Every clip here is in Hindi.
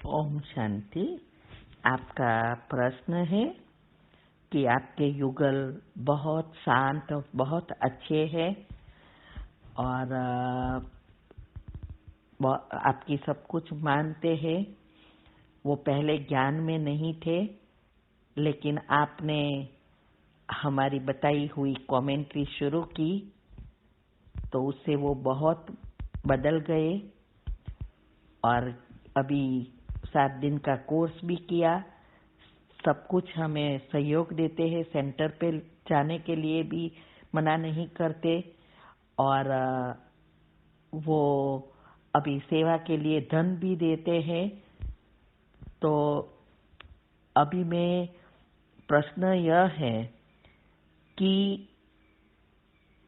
ओम शांति। आपका प्रश्न है कि आपके युगल बहुत शांत और बहुत अच्छे हैं और आपकी सब कुछ मानते हैं। वो पहले ज्ञान में नहीं थे, लेकिन आपने हमारी बताई हुई कमेंट्री शुरू की तो उससे वो बहुत बदल गए और अभी 7 दिन का कोर्स भी किया। सब कुछ हमें सहयोग देते हैं, सेंटर पे जाने के लिए भी मना नहीं करते और वो अभी सेवा के लिए धन भी देते हैं। तो अभी में प्रश्न यह है कि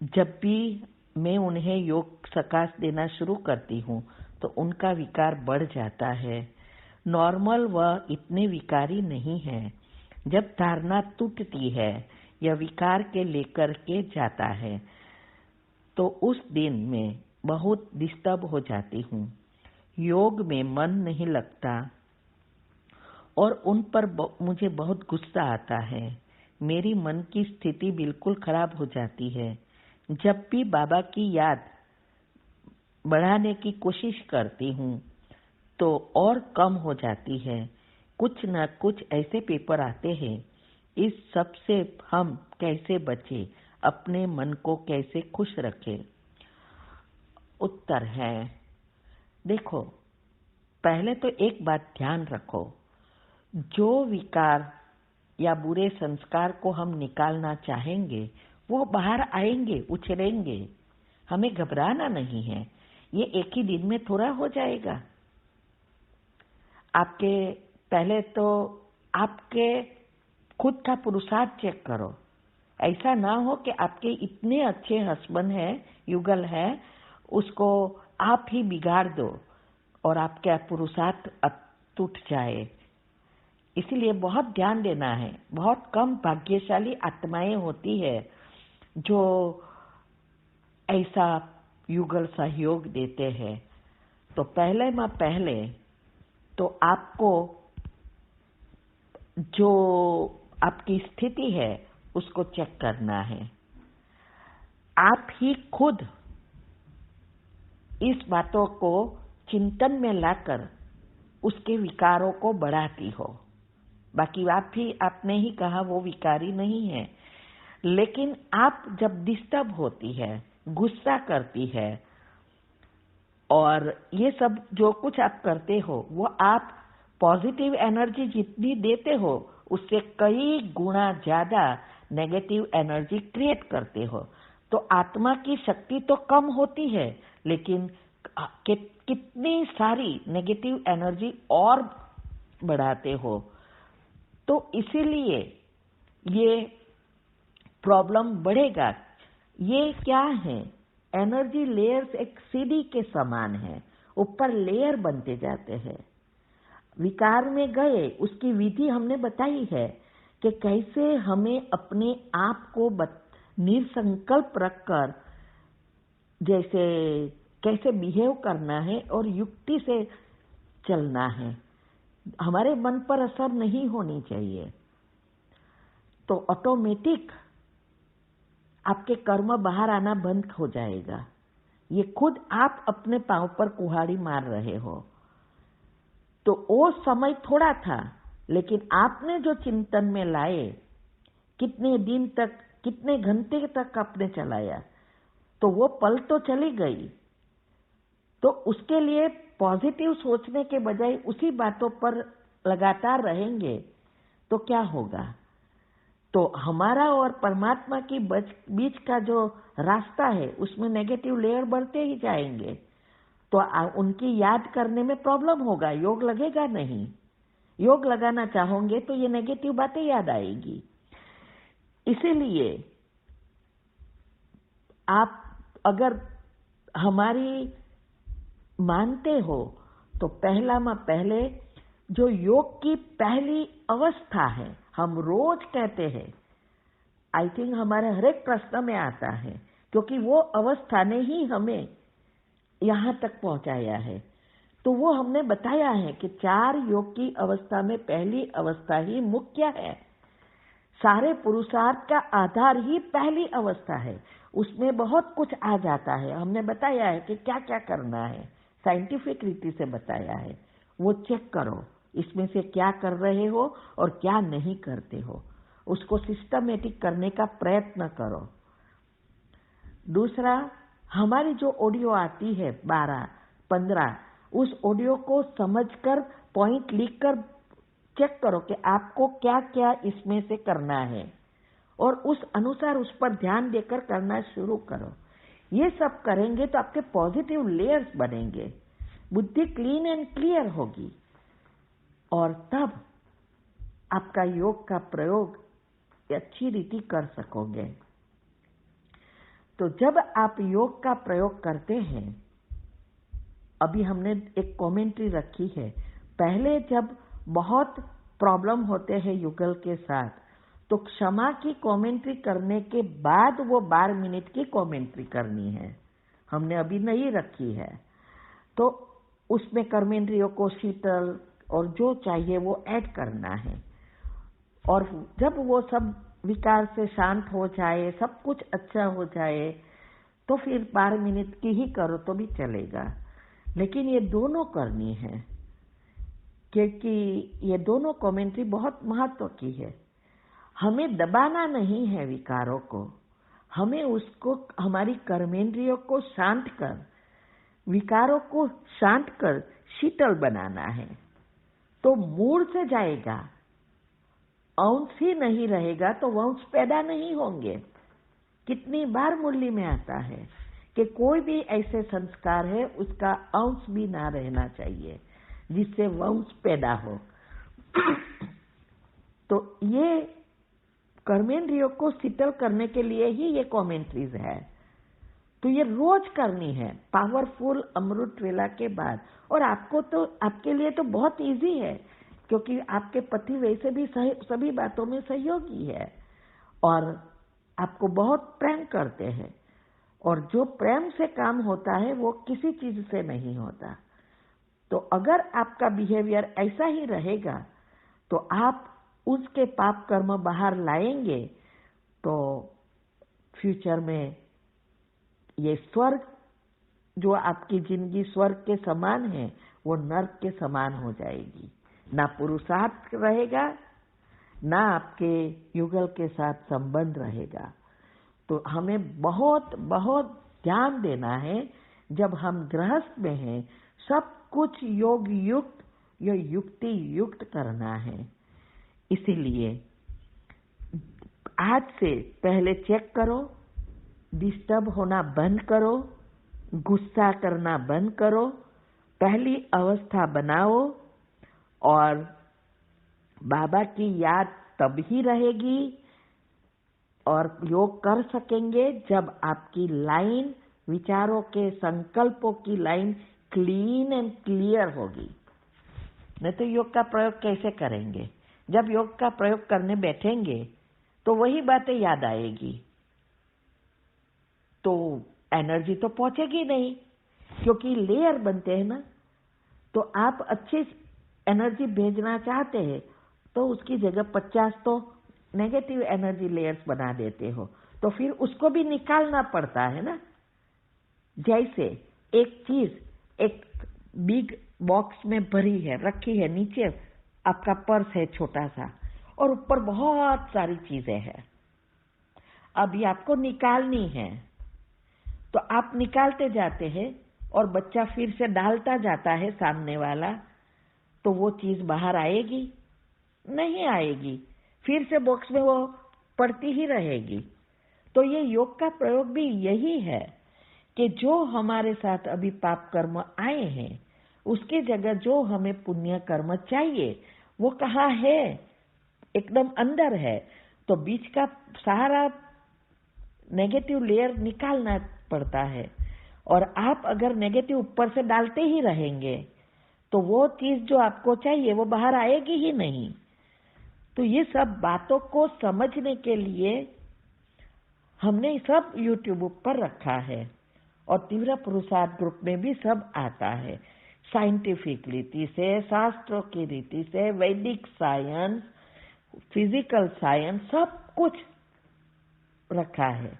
जब भी मैं उन्हें योग सकाश देना शुरू करती हूँ तो उनका विकार बढ़ जाता है। नॉर्मल वह इतने विकारी नहीं है। जब धारणा टूटती है यह विकार के लेकर के जाता है तो उस दिन में बहुत डिस्टर्ब हो जाती हूँ। योग में मन नहीं लगता और उन पर मुझे बहुत गुस्सा आता है। मेरी मन की स्थिति बिल्कुल खराब हो जाती है। जब भी बाबा की याद बढ़ाने की कोशिश करती हूँ तो और कम हो जाती है। कुछ न कुछ ऐसे पेपर आते हैं। इस सब से हम कैसे बचें? अपने मन को कैसे खुश रखें? उत्तर है, देखो, पहले तो एक बात ध्यान रखो, जो विकार या बुरे संस्कार को हम निकालना चाहेंगे वो बाहर आएंगे, उछलेंगे। हमें घबराना नहीं है। ये एक ही दिन में थोड़ा हो जाएगा। आपके पहले तो आपके खुद का पुरुषार्थ चेक करो। ऐसा ना हो कि आपके इतने अच्छे हस्बैंड है, युगल है, उसको आप ही बिगाड़ दो और आपका पुरुषार्थ टूट जाए। इसीलिए बहुत ध्यान देना है। बहुत कम भाग्यशाली आत्माएं होती है जो ऐसा युगल सहयोग देते हैं। तो पहले तो आपको जो आपकी स्थिति है उसको चेक करना है। आप ही खुद इस बातों को चिंतन में लाकर उसके विकारों को बढ़ाती हो। बाकी आपने ही कहा वो विकारी नहीं है, लेकिन आप जब डिस्टर्ब होती है, गुस्सा करती है और ये सब जो कुछ आप करते हो वो आप पॉजिटिव एनर्जी जितनी देते हो उससे कई गुना ज्यादा नेगेटिव एनर्जी क्रिएट करते हो। तो आत्मा की शक्ति तो कम होती है, लेकिन कितनी सारी नेगेटिव एनर्जी और बढ़ाते हो। तो इसीलिए ये प्रॉब्लम बढ़ेगा। ये क्या है? एनर्जी लेयर्स एक सीढ़ी के समान है, ऊपर लेयर बनते जाते हैं। विकार में गए, उसकी विधि हमने बताई है कि कैसे हमें अपने आप को निसंकल्प रखकर जैसे कैसे बिहेव करना है और युक्ति से चलना है। हमारे मन पर असर नहीं होनी चाहिए। तो ऑटोमेटिक आपके कर्म बाहर आना बंद हो जाएगा। ये खुद आप अपने पांव पर कुल्हाड़ी मार रहे हो। तो वो समय थोड़ा था, लेकिन आपने जो चिंतन में लाए, कितने दिन तक, कितने घंटे तक आपने चलाया, तो वो पल तो चली गई। तो उसके लिए पॉजिटिव सोचने के बजाय उसी बातों पर लगातार रहेंगे तो क्या होगा? तो हमारा और परमात्मा की बीच का जो रास्ता है उसमें नेगेटिव लेयर बढ़ते ही जाएंगे। तो उनकी याद करने में प्रॉब्लम होगा, योग लगेगा नहीं। योग लगाना चाहोगे तो ये नेगेटिव बातें याद आएगी। इसीलिए आप अगर हमारी मानते हो तो पहले जो योग की पहली अवस्था है, हम रोज कहते हैं, आई थिंक हमारे हर एक प्रश्न में आता है, क्योंकि वो अवस्था ने ही हमें यहां तक पहुंचाया है। तो वो हमने बताया है कि 4 योग की अवस्था में पहली अवस्था ही मुख्य है। सारे पुरुषार्थ का आधार ही पहली अवस्था है, उसमें बहुत कुछ आ जाता है। हमने बताया है कि क्या क्या करना है, साइंटिफिक रीति से बताया है। वो चेक करो, इसमें से क्या कर रहे हो और क्या नहीं करते हो, उसको सिस्टमेटिक करने का प्रयत्न करो। दूसरा, हमारी जो ऑडियो आती है 12-15, उस ऑडियो को समझकर पॉइंट लिखकर चेक करो कि आपको क्या क्या इसमें से करना है और उस अनुसार उस पर ध्यान देकर करना शुरू करो। ये सब करेंगे तो आपके पॉजिटिव लेयर्स बनेंगे, बुद्धि क्लीन एंड क्लियर होगी और तब आपका योग का प्रयोग अच्छी रीति कर सकोगे। तो जब आप योग का प्रयोग करते हैं, अभी हमने एक कमेंट्री रखी है, पहले जब बहुत प्रॉब्लम होते हैं युगल के साथ तो क्षमा की कमेंट्री करने के बाद वो 12 मिनट की कमेंट्री करनी है, हमने अभी नहीं रखी है। तो उसमें कर्मेंद्रियों को शीतल और जो चाहिए वो ऐड करना है और जब वो सब विकार से शांत हो जाए, सब कुछ अच्छा हो जाए, तो फिर 12 मिनट की ही करो तो भी चलेगा। लेकिन ये दोनों करनी है क्योंकि ये दोनों कमेंट्री बहुत महत्व की है। हमें दबाना नहीं है विकारों को, हमें उसको हमारी कर्मेंद्रियों को शांत कर, विकारों को शांत कर शीतल बनाना है। तो मूड से जाएगा, अंश ही नहीं रहेगा तो वंश पैदा नहीं होंगे। कितनी बार मुरली में आता है कि कोई भी ऐसे संस्कार है उसका अंश भी ना रहना चाहिए जिससे वंश पैदा हो। तो ये कर्मेंद्रियों को शीतल करने के लिए ही ये कमेंट्रीज है। तो ये रोज करनी है पावरफुल अमृत वेला के बाद। और आपको तो, आपके लिए तो बहुत इजी है क्योंकि आपके पति वैसे भी सभी बातों में सहयोगी है और आपको बहुत प्रेम करते हैं और जो प्रेम से काम होता है वो किसी चीज से नहीं होता। तो अगर आपका बिहेवियर ऐसा ही रहेगा तो आप उसके पाप कर्म बाहर लाएंगे तो फ्यूचर में ये स्वर्ग, जो आपकी जिंदगी स्वर्ग के समान है, वो नर्क के समान हो जाएगी। ना पुरुषार्थ रहेगा, ना आपके युगल के साथ संबंध रहेगा। तो हमें बहुत बहुत ध्यान देना है जब हम गृहस्थ में हैं, सब कुछ योग युक्त या युक्ति युक्त करना है। इसीलिए आज से पहले चेक करो, डिस्टर्ब होना बंद करो, गुस्सा करना बंद करो, पहली अवस्था बनाओ और बाबा की याद तब ही रहेगी और योग कर सकेंगे जब आपकी लाइन, विचारों के संकल्पों की लाइन क्लीन एंड क्लियर होगी। नहीं तो योग का प्रयोग कैसे करेंगे? जब योग का प्रयोग करने बैठेंगे तो वही बातें याद आएगी, तो एनर्जी तो पहुंचेगी नहीं क्योंकि लेयर बनते हैं ना। तो आप अच्छी एनर्जी भेजना चाहते हैं तो उसकी जगह 50 तो नेगेटिव एनर्जी लेयर्स बना देते हो, तो फिर उसको भी निकालना पड़ता है ना। जैसे एक चीज एक बिग बॉक्स में भरी है, रखी है, नीचे आपका पर्स है छोटा सा और ऊपर बहुत सारी चीजें हैं, अभी आपको निकालनी है। तो आप निकालते जाते हैं और बच्चा फिर से डालता जाता है सामने वाला, तो वो चीज बाहर आएगी? नहीं आएगी, फिर से बॉक्स में वो पड़ती ही रहेगी। तो ये योग का प्रयोग भी यही है कि जो हमारे साथ अभी पाप कर्म आए हैं उसके जगह जो हमें पुण्य कर्म चाहिए वो कहाँ है? एकदम अंदर है। तो बीच का सारा नेगेटिव लेयर निकालना पड़ता है और आप अगर नेगेटिव ऊपर से डालते ही रहेंगे तो वो चीज जो आपको चाहिए वो बाहर आएगी ही नहीं। तो ये सब बातों को समझने के लिए हमने सब YouTube पर रखा है और तीव्र पुरुषार्थ ग्रुप में भी सब आता है साइंटिफिक रीति से, शास्त्रों की रीति से, वैदिक साइंस, फिजिकल साइंस, सब कुछ रखा है।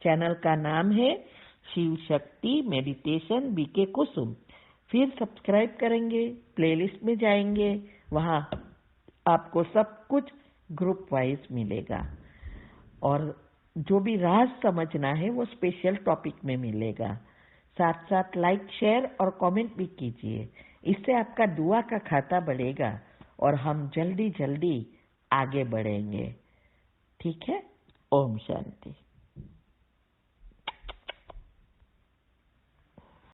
चैनल का नाम है शिव शक्ति मेडिटेशन बीके कुसुम। फिर सब्सक्राइब करेंगे, प्लेलिस्ट में जाएंगे, वहां आपको सब कुछ ग्रुप वाइज मिलेगा और जो भी राज समझना है वो स्पेशल टॉपिक में मिलेगा। साथ साथ लाइक, शेयर और कमेंट भी कीजिए। इससे आपका दुआ का खाता बढ़ेगा और हम जल्दी जल्दी आगे बढ़ेंगे। ठीक है? ओम शांति।